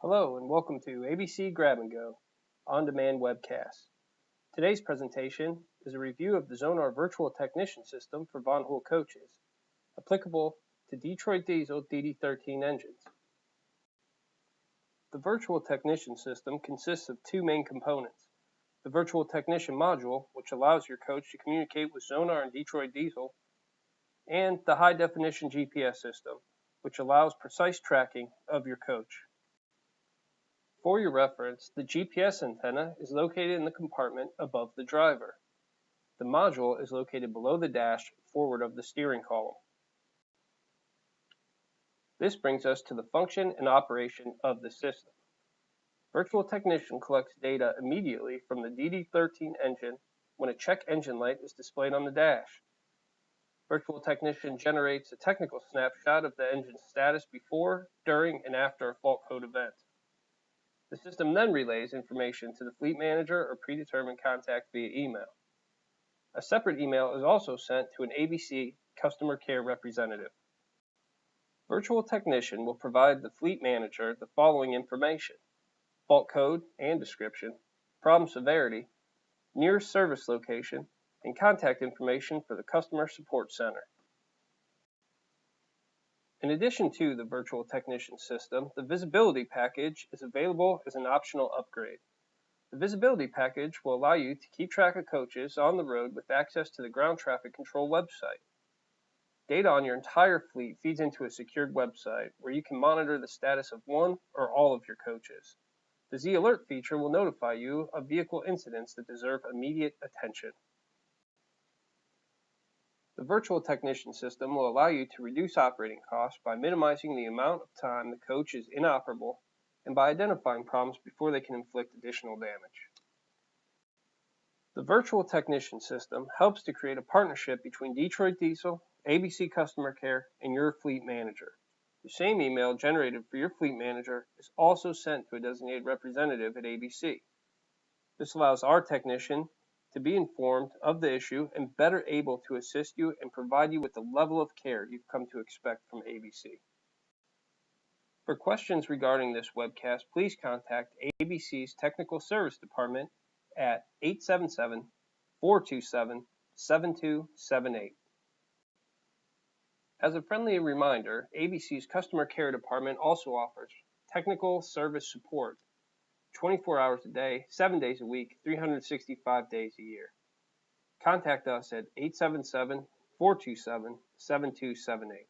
Hello and welcome to ABC Grab and Go on-demand webcast. Today's presentation is a review of the Zonar Virtual Technician System for Von Hool coaches, applicable to Detroit Diesel DD13 engines. The Virtual Technician System consists of two main components: the Virtual Technician Module, which allows your coach to communicate with Zonar and Detroit Diesel, and the High Definition GPS System, which allows precise tracking of your coach. For your reference, the GPS antenna is located in the compartment above the driver. The module is located below the dash forward of the steering column. This brings us to the function and operation of the system. Virtual Technician collects data immediately from the DD13 engine when a check engine light is displayed on the dash. Virtual Technician generates a technical snapshot of the engine's status before, during, and after a fault code event. The system then relays information to the fleet manager or predetermined contact via email. A separate email is also sent to an ABC customer care representative. Virtual Technician will provide the fleet manager the following information: fault code and description, problem severity, nearest service location, and contact information for the customer support center. In addition to the Virtual Technician system, the Visibility package is available as an optional upgrade. The Visibility package will allow you to keep track of coaches on the road with access to the Ground Traffic Control website. Data on your entire fleet feeds into a secured website where you can monitor the status of one or all of your coaches. The Z Alert feature will notify you of vehicle incidents that deserve immediate attention. The Virtual Technician system will allow you to reduce operating costs by minimizing the amount of time the coach is inoperable and by identifying problems before they can inflict additional damage. The Virtual Technician system helps to create a partnership between Detroit Diesel, ABC Customer Care, and your fleet manager. The same email generated for your fleet manager is also sent to a designated representative at ABC. This allows our technician to be informed of the issue and better able to assist you and provide you with the level of care you've come to expect from ABC. For questions regarding this webcast, please contact ABC's Technical Service Department at 877-427-7278. As a friendly reminder, ABC's Customer Care Department also offers technical service support 24 hours a day, 7 days a week, 365 days a year. Contact us at 877-427-7278.